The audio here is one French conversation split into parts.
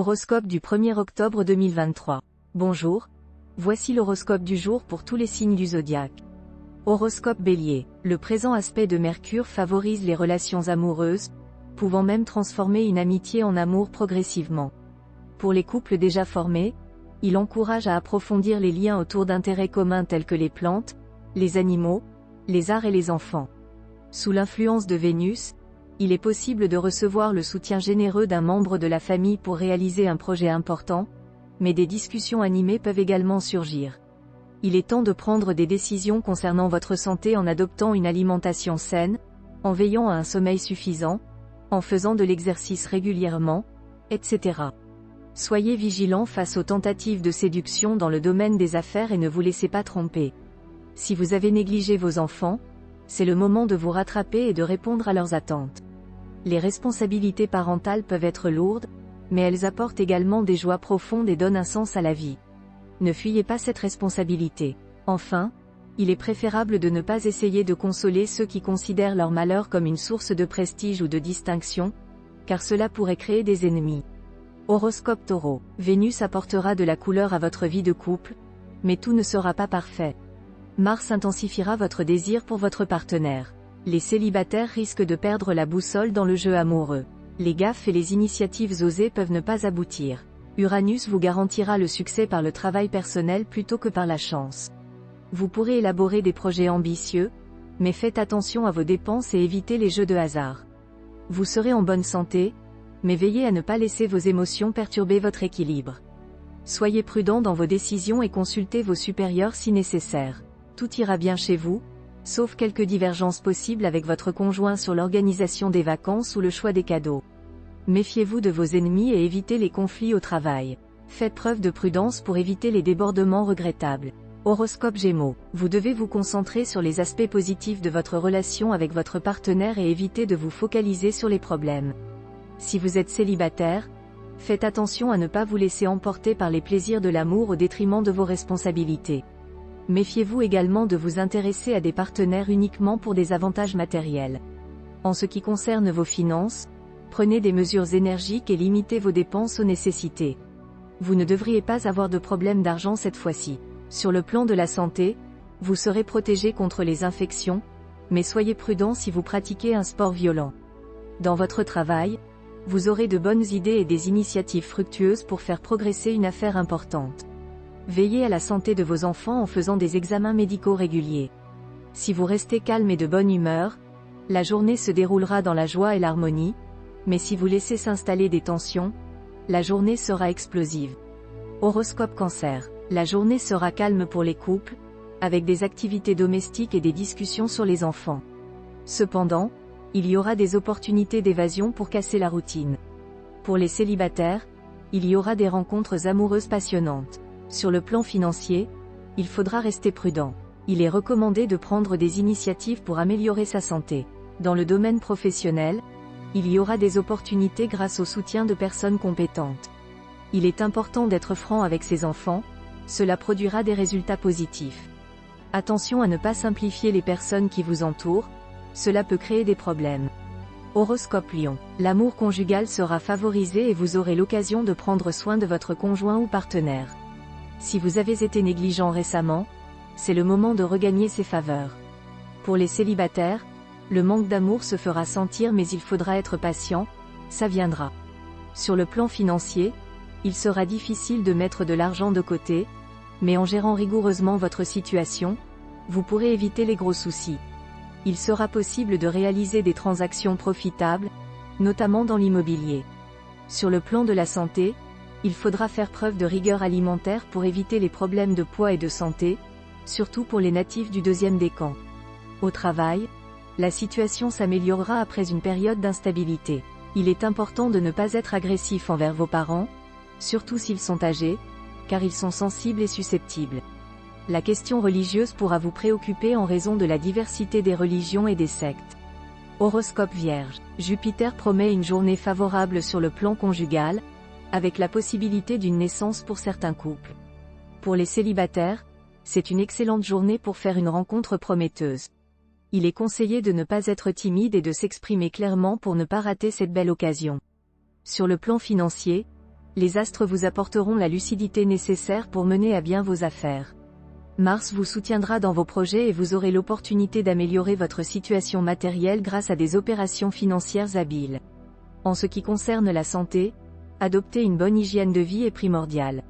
Horoscope du 1er octobre 2023. Bonjour, voici l'horoscope du jour pour tous les signes du zodiaque. Horoscope Bélier. Le présent aspect de Mercure favorise les relations amoureuses, pouvant même transformer une amitié en amour progressivement. Pour les couples déjà formés, il encourage à approfondir les liens autour d'intérêts communs tels que les plantes, les animaux, les arts et les enfants. Sous l'influence de Vénus, il est possible de recevoir le soutien généreux d'un membre de la famille pour réaliser un projet important, mais des discussions animées peuvent également surgir. Il est temps de prendre des décisions concernant votre santé en adoptant une alimentation saine, en veillant à un sommeil suffisant, en faisant de l'exercice régulièrement, etc. Soyez vigilants face aux tentatives de séduction dans le domaine des affaires et ne vous laissez pas tromper. Si vous avez négligé vos enfants, c'est le moment de vous rattraper et de répondre à leurs attentes. Les responsabilités parentales peuvent être lourdes, mais elles apportent également des joies profondes et donnent un sens à la vie. Ne fuyez pas cette responsabilité. Enfin, il est préférable de ne pas essayer de consoler ceux qui considèrent leur malheur comme une source de prestige ou de distinction, car cela pourrait créer des ennemis. Horoscope Taureau. Vénus apportera de la couleur à votre vie de couple, mais tout ne sera pas parfait. Mars intensifiera votre désir pour votre partenaire. Les célibataires risquent de perdre la boussole dans le jeu amoureux. Les gaffes et les initiatives osées peuvent ne pas aboutir. Uranus vous garantira le succès par le travail personnel plutôt que par la chance. Vous pourrez élaborer des projets ambitieux, mais faites attention à vos dépenses et évitez les jeux de hasard. Vous serez en bonne santé, mais veillez à ne pas laisser vos émotions perturber votre équilibre. Soyez prudent dans vos décisions et consultez vos supérieurs si nécessaire. Tout ira bien chez vous, sauf quelques divergences possibles avec votre conjoint sur l'organisation des vacances ou le choix des cadeaux. Méfiez-vous de vos ennemis et évitez les conflits au travail. Faites preuve de prudence pour éviter les débordements regrettables. Horoscope Gémeaux. Vous devez vous concentrer sur les aspects positifs de votre relation avec votre partenaire et éviter de vous focaliser sur les problèmes. Si vous êtes célibataire, faites attention à ne pas vous laisser emporter par les plaisirs de l'amour au détriment de vos responsabilités. Méfiez-vous également de vous intéresser à des partenaires uniquement pour des avantages matériels. En ce qui concerne vos finances, prenez des mesures énergiques et limitez vos dépenses aux nécessités. Vous ne devriez pas avoir de problème d'argent cette fois-ci. Sur le plan de la santé, vous serez protégé contre les infections, mais soyez prudent si vous pratiquez un sport violent. Dans votre travail, vous aurez de bonnes idées et des initiatives fructueuses pour faire progresser une affaire importante. Veillez à la santé de vos enfants en faisant des examens médicaux réguliers. Si vous restez calme et de bonne humeur, la journée se déroulera dans la joie et l'harmonie, mais si vous laissez s'installer des tensions, la journée sera explosive. Horoscope Cancer. La journée sera calme pour les couples, avec des activités domestiques et des discussions sur les enfants. Cependant, il y aura des opportunités d'évasion pour casser la routine. Pour les célibataires, il y aura des rencontres amoureuses passionnantes. Sur le plan financier, il faudra rester prudent. Il est recommandé de prendre des initiatives pour améliorer sa santé. Dans le domaine professionnel, il y aura des opportunités grâce au soutien de personnes compétentes. Il est important d'être franc avec ses enfants, cela produira des résultats positifs. Attention à ne pas simplifier les personnes qui vous entourent, cela peut créer des problèmes. Horoscope Lion. L'amour conjugal sera favorisé et vous aurez l'occasion de prendre soin de votre conjoint ou partenaire. Si vous avez été négligent récemment, c'est le moment de regagner ses faveurs. Pour les célibataires, le manque d'amour se fera sentir mais il faudra être patient, ça viendra. Sur le plan financier, il sera difficile de mettre de l'argent de côté, mais en gérant rigoureusement votre situation, vous pourrez éviter les gros soucis. Il sera possible de réaliser des transactions profitables, notamment dans l'immobilier. Sur le plan de la santé, il faudra faire preuve de rigueur alimentaire pour éviter les problèmes de poids et de santé, surtout pour les natifs du deuxième décan. Au travail, la situation s'améliorera après une période d'instabilité. Il est important de ne pas être agressif envers vos parents, surtout s'ils sont âgés, car ils sont sensibles et susceptibles. La question religieuse pourra vous préoccuper en raison de la diversité des religions et des sectes. Horoscope Vierge. Jupiter promet une journée favorable sur le plan conjugal, avec la possibilité d'une naissance pour certains couples. Pour les célibataires, c'est une excellente journée pour faire une rencontre prometteuse. Il est conseillé de ne pas être timide et de s'exprimer clairement pour ne pas rater cette belle occasion. Sur le plan financier, Les astres vous apporteront la lucidité nécessaire pour mener à bien vos affaires. Mars vous soutiendra dans vos projets et vous aurez l'opportunité d'améliorer votre situation matérielle grâce à des opérations financières habiles. En ce qui concerne la santé, adopter une bonne hygiène de vie est primordial.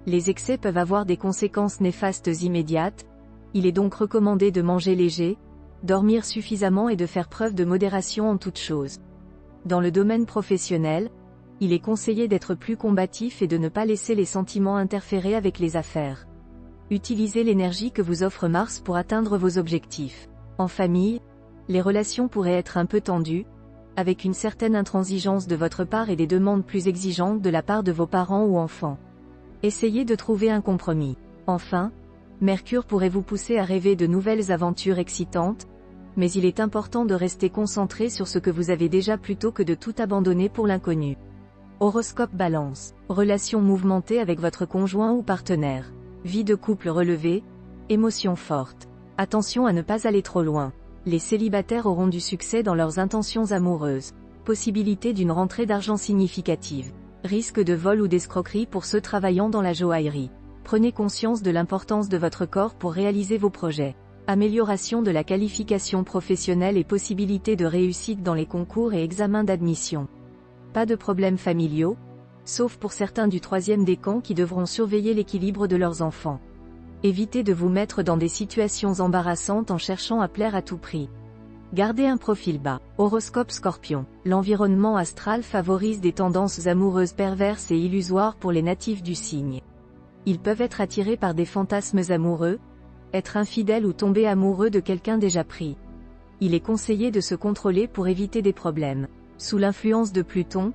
Les excès peuvent avoir des conséquences néfastes immédiates, il est donc recommandé de manger léger, dormir suffisamment et de faire preuve de modération en toutes choses. Dans le domaine professionnel, il est conseillé d'être plus combatif et de ne pas laisser les sentiments interférer avec les affaires. Utilisez l'énergie que vous offre Mars pour atteindre vos objectifs. En famille, les relations pourraient être un peu tendues, avec une certaine intransigeance de votre part et des demandes plus exigeantes de la part de vos parents ou enfants. Essayez de trouver un compromis. Enfin, Mercure pourrait vous pousser à rêver de nouvelles aventures excitantes, mais il est important de rester concentré sur ce que vous avez déjà plutôt que de tout abandonner pour l'inconnu. Horoscope Balance. Relations mouvementées avec votre conjoint ou partenaire. Vie de couple relevée, émotions fortes. Attention à ne pas aller trop loin. Les célibataires auront du succès dans leurs intentions amoureuses. Possibilité d'une rentrée d'argent significative. Risque de vol ou d'escroquerie pour ceux travaillant dans la joaillerie. Prenez conscience de l'importance de votre corps pour réaliser vos projets. Amélioration de la qualification professionnelle et possibilité de réussite dans les concours et examens d'admission. Pas de problèmes familiaux, sauf pour certains du troisième décan qui devront surveiller l'équilibre de leurs enfants. Évitez de vous mettre dans des situations embarrassantes en cherchant à plaire à tout prix. Gardez un profil bas. Horoscope Scorpion. L'environnement astral favorise des tendances amoureuses perverses et illusoires pour les natifs du signe. Ils peuvent être attirés par des fantasmes amoureux, être infidèles ou tomber amoureux de quelqu'un déjà pris. Il est conseillé de se contrôler pour éviter des problèmes. Sous l'influence de Pluton,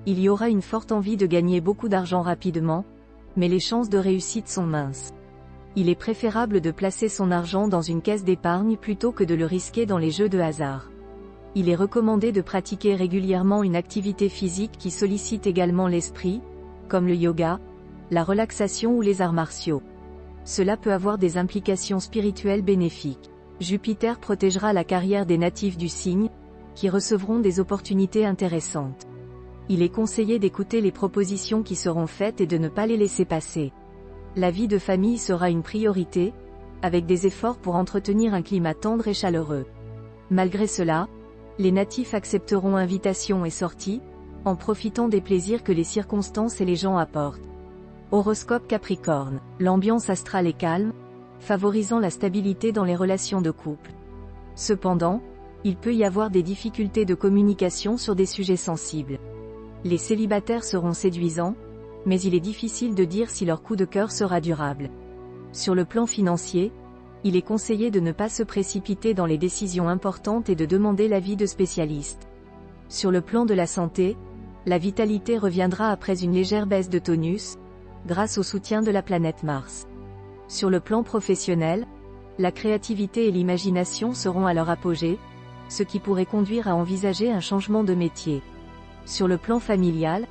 il y aura une forte envie de gagner beaucoup d'argent rapidement, mais les chances de réussite sont minces. Il est préférable de placer son argent dans une caisse d'épargne plutôt que de le risquer dans les jeux de hasard. Il est recommandé de pratiquer régulièrement une activité physique qui sollicite également l'esprit, comme le yoga, la relaxation ou les arts martiaux. Cela peut avoir des implications spirituelles bénéfiques. Jupiter protégera la carrière des natifs du signe, qui recevront des opportunités intéressantes. Il est conseillé d'écouter les propositions qui seront faites et de ne pas les laisser passer. La vie de famille sera une priorité, avec des efforts pour entretenir un climat tendre et chaleureux. Malgré cela, les natifs accepteront invitations et sorties, en profitant des plaisirs que les circonstances et les gens apportent. Horoscope Capricorne. L'ambiance astrale est calme, favorisant la stabilité dans les relations de couple. Cependant, il peut y avoir des difficultés de communication sur des sujets sensibles. Les célibataires seront séduisants, mais il est difficile de dire si leur coup de cœur sera durable. Sur le plan financier, il est conseillé de ne pas se précipiter dans les décisions importantes et de demander l'avis de spécialistes. Sur le plan de la santé, la vitalité reviendra après une légère baisse de tonus, grâce au soutien de la planète Mars. Sur le plan professionnel, la créativité et l'imagination seront à leur apogée, ce qui pourrait conduire à envisager un changement de métier. Sur le plan familial,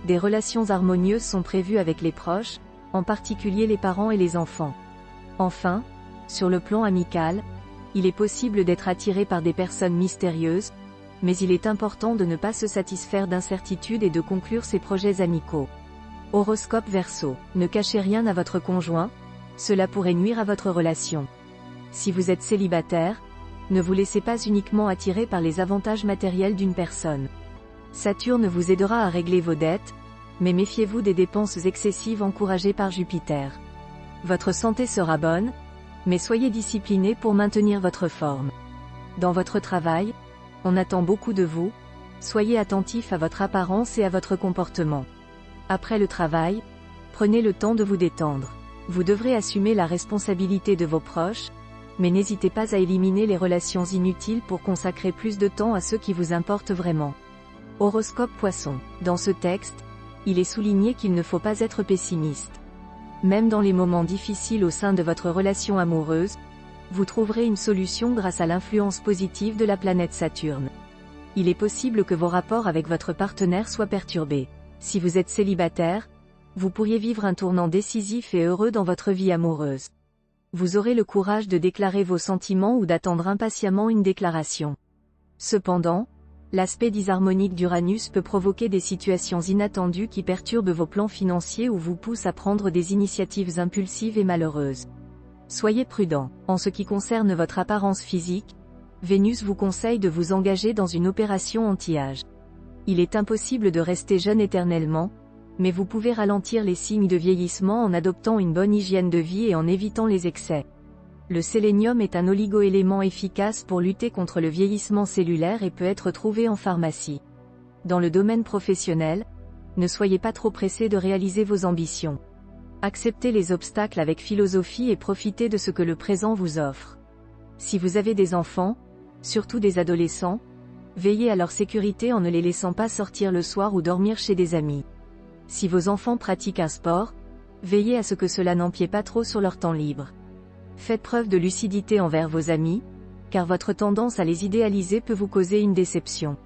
des relations harmonieuses sont prévues avec les proches, en particulier les parents et les enfants. Enfin, sur le plan amical, il est possible d'être attiré par des personnes mystérieuses, mais il est important de ne pas se satisfaire d'incertitudes et de conclure ses projets amicaux. Horoscope Verseau. Ne cachez rien à votre conjoint, cela pourrait nuire à votre relation. Si vous êtes célibataire, ne vous laissez pas uniquement attirer par les avantages matériels d'une personne. Saturne vous aidera à régler vos dettes, mais méfiez-vous des dépenses excessives encouragées par Jupiter. Votre santé sera bonne, mais soyez discipliné pour maintenir votre forme. Dans votre travail, on attend beaucoup de vous, soyez attentif à votre apparence et à votre comportement. Après le travail, prenez le temps de vous détendre. Vous devrez assumer la responsabilité de vos proches, mais n'hésitez pas à éliminer les relations inutiles pour consacrer plus de temps à ceux qui vous importent vraiment. Horoscope Poisson. Dans ce texte, il est souligné qu'il ne faut pas être pessimiste. Même dans les moments difficiles au sein de votre relation amoureuse, vous trouverez une solution grâce à l'influence positive de la planète Saturne. Il est possible que vos rapports avec votre partenaire soient perturbés. Si vous êtes célibataire, vous pourriez vivre un tournant décisif et heureux dans votre vie amoureuse. Vous aurez le courage de déclarer vos sentiments ou d'attendre impatiemment une déclaration. Cependant, L'aspect disharmonique d'Uranus peut provoquer des situations inattendues qui perturbent vos plans financiers ou vous poussent à prendre des initiatives impulsives et malheureuses. Soyez prudent. En ce qui concerne votre apparence physique, Vénus vous conseille de vous engager dans une opération anti-âge. Il est impossible de rester jeune éternellement, mais vous pouvez ralentir les signes de vieillissement en adoptant une bonne hygiène de vie et en évitant les excès. Le sélénium est un oligoélément efficace pour lutter contre le vieillissement cellulaire et peut être trouvé en pharmacie. Dans le domaine professionnel, ne soyez pas trop pressé de réaliser vos ambitions. Acceptez les obstacles avec philosophie et profitez de ce que le présent vous offre. Si vous avez des enfants, surtout des adolescents, veillez à leur sécurité en ne les laissant pas sortir le soir ou dormir chez des amis. Si vos enfants pratiquent un sport, veillez à ce que cela n'empiète pas trop sur leur temps libre. Faites preuve de lucidité envers vos amis, car votre tendance à les idéaliser peut vous causer une déception.